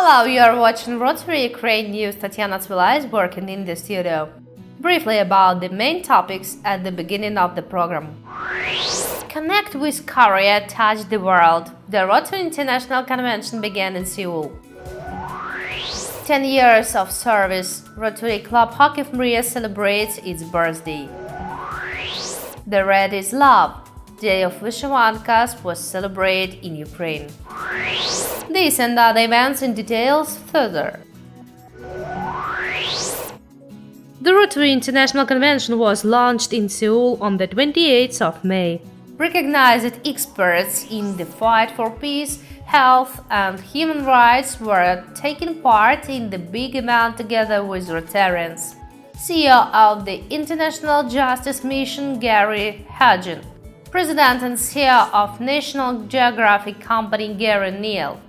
Hello, you are watching Rotary Ukraine news. Tatiana Tvila is working in the studio. Briefly about the main topics at the beginning of the program. Connect with Korea, touch the world. The Rotary International Convention began in Seoul. 10 years of service. Rotary Club Kharkiv celebrates its birthday. The red is love. Day of Vyshyvankas was celebrated in Ukraine. These and other events in details further. The Rotary International Convention was launched in Seoul on the 28th of May. Recognized experts in the fight for peace, health and human rights were taking part in the big event together with Rotarians. CEO of the International Justice Mission Gary Hudgen, President and CEO of National Geographic Company Gary Neil,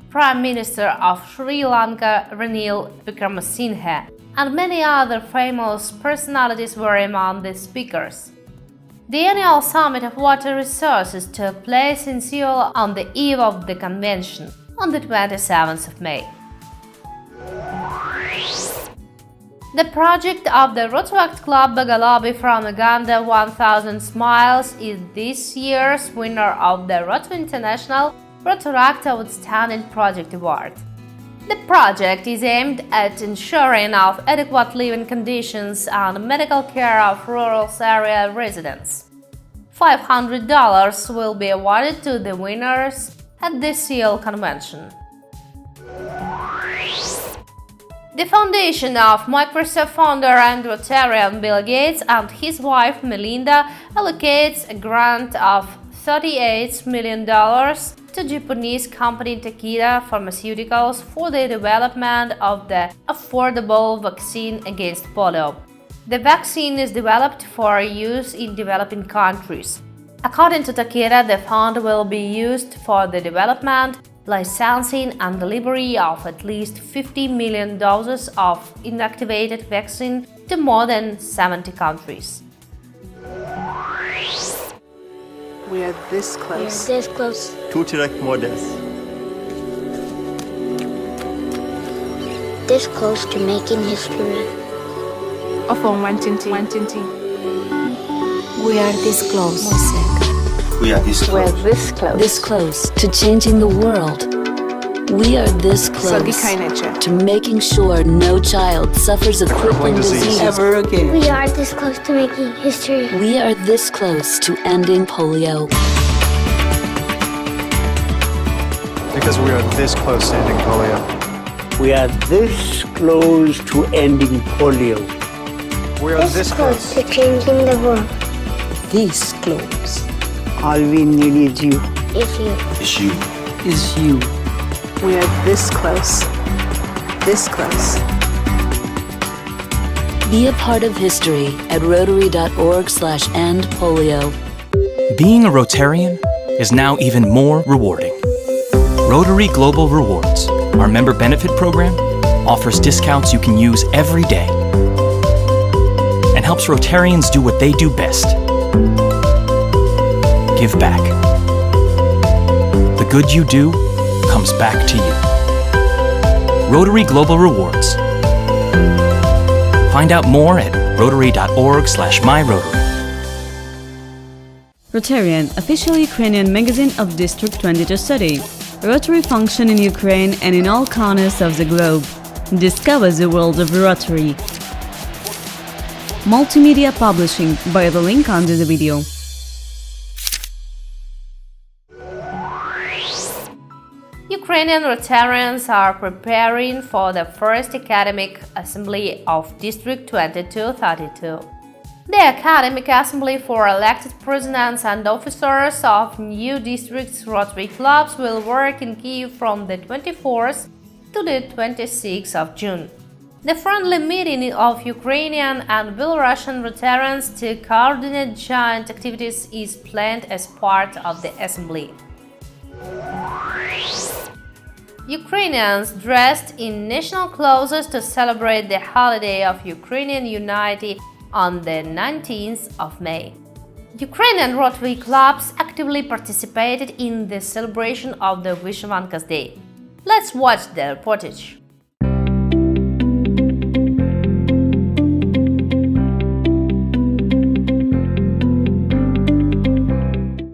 Prime Minister of Sri Lanka Ranil Wickremesinghe, and many other famous personalities were among the speakers. The annual Summit of Water Resources took place in Seoul on the eve of the convention, on the 27th of May. The project of the Rotary Club Bagalabi from Uganda 1000 Smiles is this year's winner of the Rotary International Rotaract Outstanding Project Award. The project is aimed at ensuring of adequate living conditions and medical care of rural area residents. $500 will be awarded to the winners at the Seoul Convention. The foundation of Microsoft founder and Rotarian Bill Gates and his wife Melinda allocates a grant of $38 million to Japanese company Takeda Pharmaceuticals for the development of the affordable vaccine against polio. The vaccine is developed for use in developing countries. According to Takeda, the fund will be used for the development, licensing and delivery of at least 50 million doses of inactivated vaccine to more than 70 countries. We are this close. We are this close. To direct models. This close to making history. We are this close. We are this We're close. this close. This close to changing the world. We are this close to making sure no child suffers a crippling disease Ever again. We are this close to making history. We are this close to ending polio. Because we are this close to ending polio. We are this close to ending polio. We are This close to changing the world. This close All we need is you. Is you. It's you. is you. We are this close. This close. Be a part of history at rotary.org/endpolio. Being a Rotarian is now even more rewarding. Rotary Global Rewards, our member benefit program, offers discounts you can use every day and helps Rotarians do what they do best: give back. The good you do comes back to you. Rotary Global Rewards. Find out more at rotary.org/myrotary. Rotarian, official Ukrainian magazine of District 22 Study. Rotary function in Ukraine and in all corners of the globe. Discover the world of Rotary. Multimedia publishing by the link under the video. Ukrainian Rotarians are preparing for the first Academic Assembly of District 2232. The Academic Assembly for elected presidents and officers of new districts' Rotary clubs will work in Kyiv from the 24th to the 26th of June. The friendly meeting of Ukrainian and Belarusian Rotarians to coordinate joint activities is planned as part of the assembly. Ukrainians dressed in national clothes to celebrate the holiday of Ukrainian unity on the 19th of May. Ukrainian Rotary clubs actively participated in the celebration of the Vyshyvankas Day. Let's watch the reportage.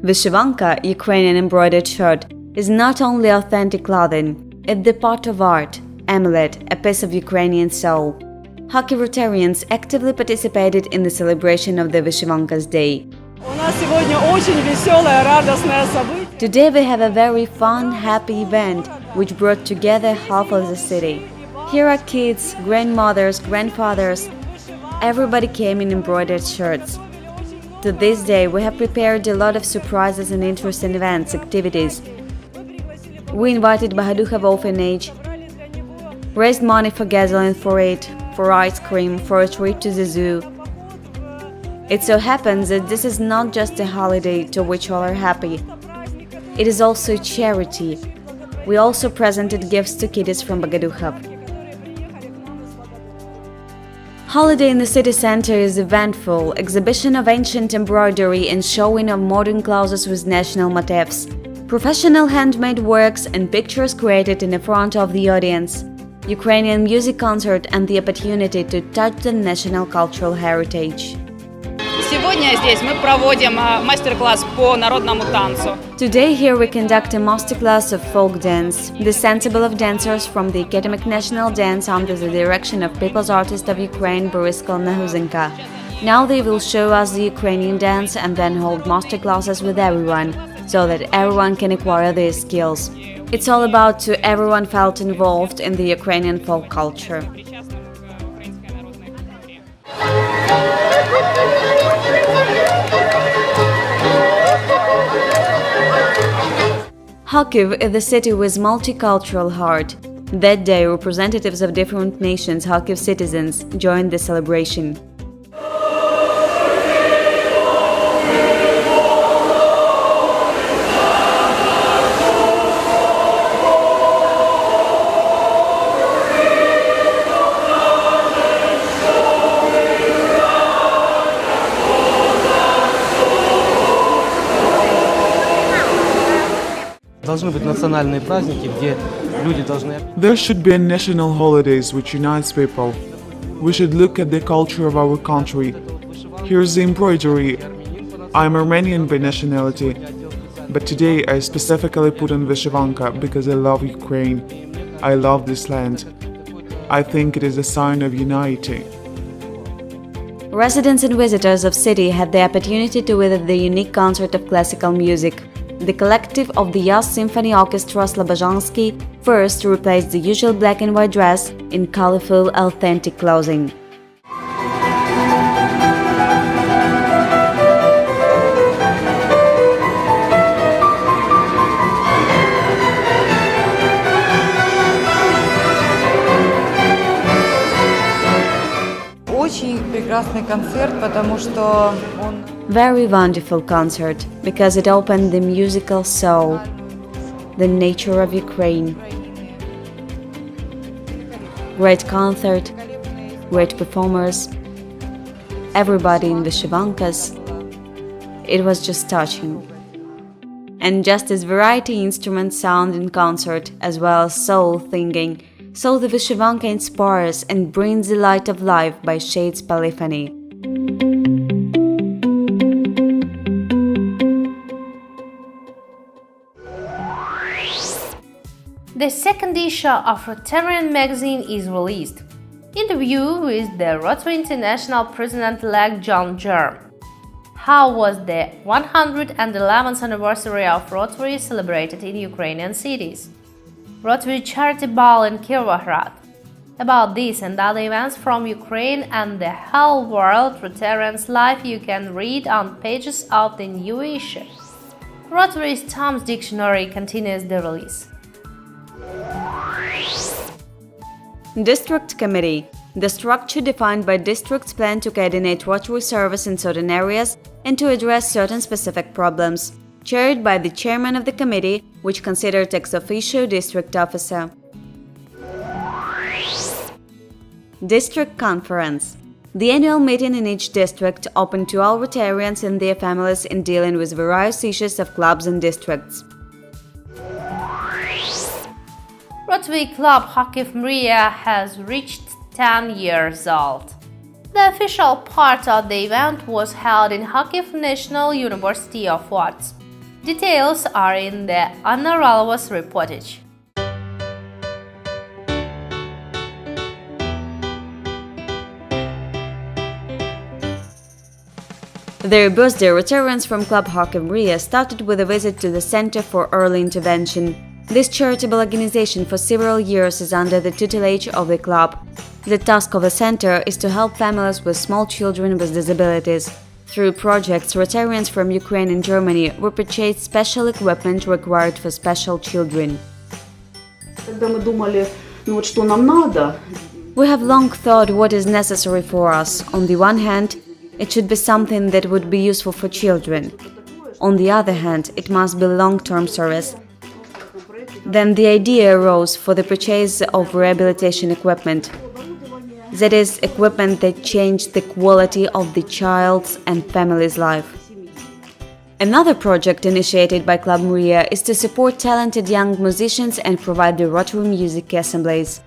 Vyshyvanka, Ukrainian embroidered shirt, is not only authentic clothing, it's the part of art, amulet, a piece of Ukrainian soul. Kharkiv Rotarians actively participated in the celebration of the Vyshyvanka's Day. Today we have a very fun, happy event which brought together half of the city. Here are kids, grandmothers, grandfathers. Everybody came in embroidered shirts. To this day, we have prepared a lot of surprises and interesting events, activities. We invited Bahadukhov orphanage, raised money for gasoline for it, for ice cream, for a trip to the zoo. It so happens that this is not just a holiday to which all are happy. It is also a charity. We also presented gifts to kiddies from Bahadukhov. Holiday in the city center is eventful, exhibition of ancient embroidery and showing of modern clothes with national motifs, professional handmade works and pictures created in the front of the audience, Ukrainian music concert and the opportunity to touch the national cultural heritage. Today here we conduct a masterclass of folk dance, the ensemble of dancers from the Academic National Dance under the direction of People's Artist of Ukraine Boryska Nahuzenka. Now they will show us the Ukrainian dance and then hold masterclasses with everyone, so that everyone can acquire their skills. It's all about to everyone felt involved in the Ukrainian folk culture. Kharkiv is the city with multicultural heart. That day, representatives of different nations, Kharkiv citizens, joined the celebration. There should be national holidays which unites people. We should look at the culture of our country. Here's the embroidery. I'm Armenian by nationality, but today I specifically put on Vyshyvanka because I love Ukraine. I love this land. I think it is a sign of unity. Residents and visitors of city had the opportunity to visit the unique concert of classical music. The collective of the Yas Symphony Orchestra Slobozhansky first replaced the usual black and white dress in colorful, authentic clothing. Very wonderful concert, because it opened the musical soul, the nature of Ukraine. Great concert, great performers, everybody in the Vyshyvankas. It was just touching. And just as variety instruments sound in concert, as well as soul singing, so the Vyshyvanka inspires and brings the light of life by Shade's polyphony. The second issue of Rotarian magazine is released. Interview with the Rotary International President-elect John Germ. How was the 111th anniversary of Rotary celebrated in Ukrainian cities? Rotary Charity Ball in Kyiv. About this and other events from Ukraine and the whole world, Rotarians Life you can read on pages of the new issue. Rotary's Tom's Dictionary continues the release. District Committee. The structure defined by districts planned to coordinate Rotary service in certain areas and to address certain specific problems. Chaired by the chairman of the committee, which considered ex officio district officer. District Conference. The annual meeting in each district open to all Rotarians and their families in dealing with various issues of clubs and districts. Rotary Club Kharkiv has reached 10 years old. The official part of the event was held in Kharkiv National University of Arts. Details are in the Anna Ralova's reportage. Their birthday, Rotarians from Club Kharkiv started with a visit to the Center for Early Intervention. This charitable organization for several years is under the tutelage of the club. The task of the center is to help families with small children with disabilities. Through projects, Rotarians from Ukraine and Germany will purchase special equipment required for special children. We have long thought what is necessary for us. On the one hand, it should be something that would be useful for children. On the other hand, it must be long-term service. Then the idea arose for the purchase of rehabilitation equipment. That is, equipment that changed the quality of the child's and family's life. Another project initiated by Club Maria is to support talented young musicians and provide the Rotary music assemblies.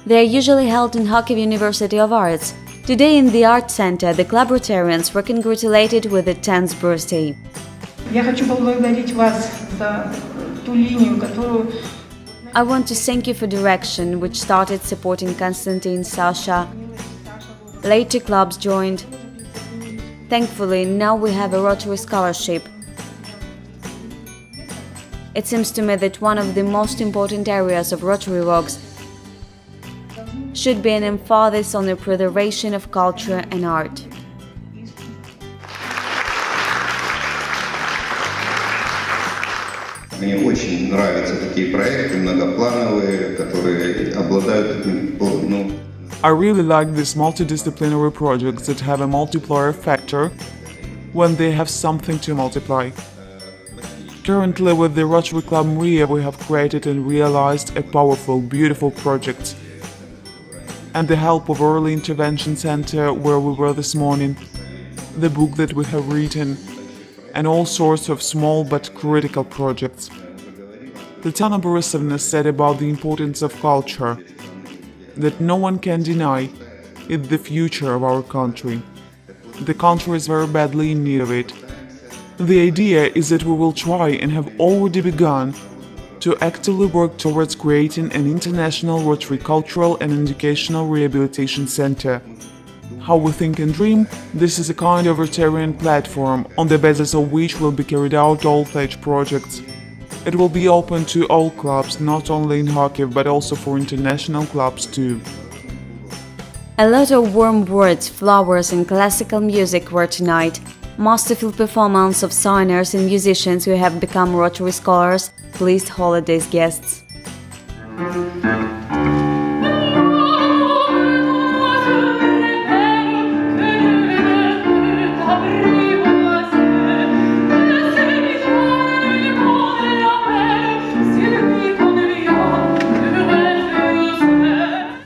They are usually held in Kharkiv University of Arts. Today in the Art Center, the Club Rotarians were congratulated with the 10th birthday. I want to thank you for direction, which started supporting Konstantin, Sasha. Later clubs joined. Thankfully, now we have a Rotary scholarship. It seems to me that one of the most important areas of Rotary works should be an emphasis on the preservation of culture and art. Мне очень нравятся такие проекты многоплановые, которые обладают I really like these multidisciplinary projects that have a multiplier factor when they have something to multiply. Currently, with the Rotary Club Maria, we have created and realized a powerful, beautiful project. And the help of Early Intervention Center, where we were this morning, the book that we have written, and all sorts of small but critical projects. Tatiana Borisovna said about the importance of culture, that no one can deny it's the future of our country. The country is very badly in need of it. The idea is that we will try and have already begun to actively work towards creating an international Rotary cultural and educational rehabilitation center. How we think and dream, this is a kind of Rotarian platform on the basis of which will be carried out all such projects. It will be open to all clubs, not only in Kharkiv, but also for international clubs too. A lot of warm words, flowers and classical music were tonight. Masterful performance of singers and musicians who have become Rotary scholars pleased holidays guests.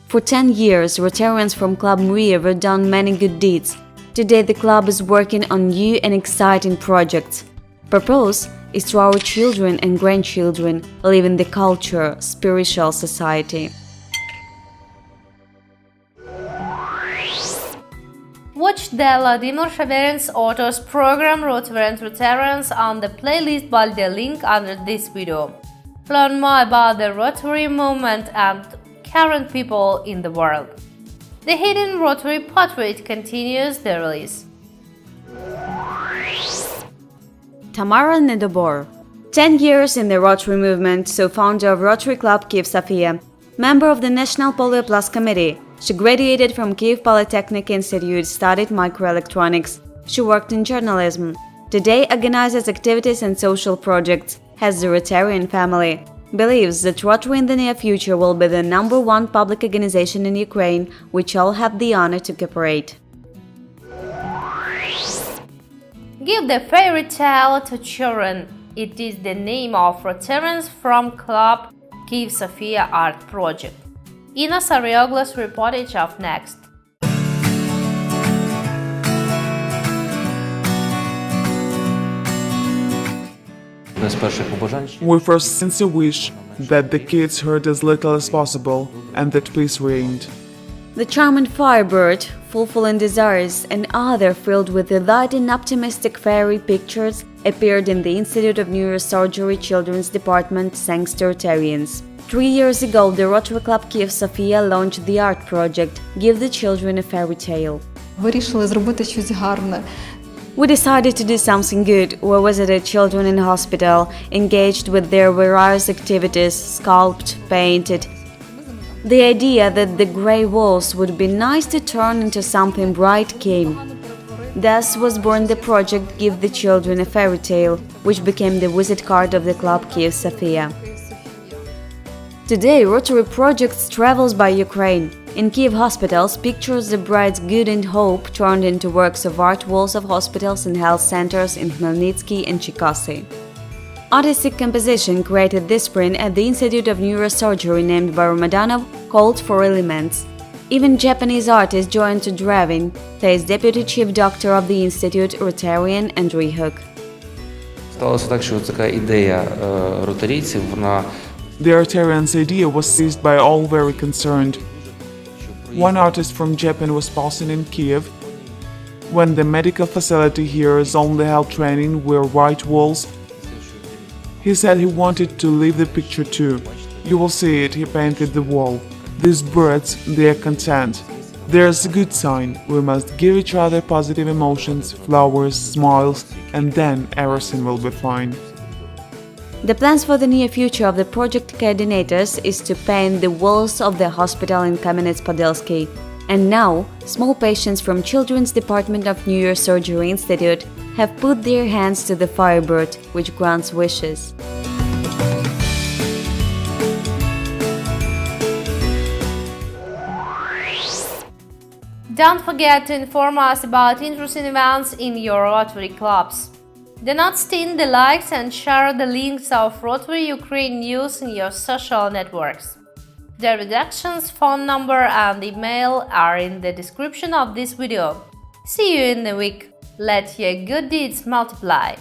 For 10 years, Rotarians from Club Maria have done many good deeds. Today the club is working on new and exciting projects. Purpose is to our children and grandchildren live in the culture, spiritual society. Watch the Vladimir Shaverins Autos program Rotary and Rotarians on the playlist by the link under this video. Learn more about the Rotary movement and current people in the world. The Hidden Rotary Portrait continues the release. Tamara Nedobor, 10 years in the Rotary movement, so founder of Rotary Club Kyiv-Sofia, member of the National Polio Plus Committee. She graduated from Kyiv Polytechnic Institute, studied microelectronics. She worked in journalism. Today organizes activities and social projects, has the Rotarian family. Believes that Rotary in the near future will be the #1 public organization in Ukraine, which all have the honor to cooperate. Give the fairy tale to children. It is the name of Rotarians from Club Kyiv-Sofia art project. Ina Sarioglu's reportage of next. We first sincere wish that the kids hurt as little as possible and that peace reigned. The charming Firebird, fulfilling desires, and other filled with delight and optimistic fairy pictures appeared in the Institute of Neurosurgery Children's Department thanks to Rotarians. 3 years ago, the Rotary Club Kyiv-Sofia launched the art project Give the Children a Fairy Tale. We decided to do something good. We visited children in hospital, engaged with their various activities, sculpted, painted. The idea that the grey walls would be nice to turn into something bright came. Thus was born the project Give the Children a Fairy Tale, which became the visit card of the club Kyiv-Sofia. Today, Rotary Projects travels by Ukraine. In Kyiv hospitals, pictures of bright good and hope turned into works of art walls of hospitals and health centers in Khmelnytsky and Cherkasy. Artistic composition created this spring at the Institute of Neurosurgery named by Ramadanov called for elements. Even Japanese artists joined to drawing, says Deputy Chief Doctor of the Institute, Rotarian Andriy Huk. Сталося так, що така ідея ротарійців, вона The Rotarians' idea was seized by all very concerned. One artist from Japan was passing in Kyiv when the medical facility here is only held training with white walls. He said he wanted to leave the picture too. You will see it, he painted the wall. These birds, they are content. There's a good sign. We must give each other positive emotions, flowers, smiles, and then everything will be fine. The plans for the near future of the project coordinators is to paint the walls of the hospital in Kamenets-Podilsky. And now, small patients from Children's Department of Neurosurgery Institute have put their hands to the Firebird, which grants wishes. Don't forget to inform us about interesting events in your Rotary clubs. Do not stint the likes and share the links of Rotary Ukraine news in your social networks. The redaction's phone number and email are in the description of this video. See you in a week. Let your good deeds multiply.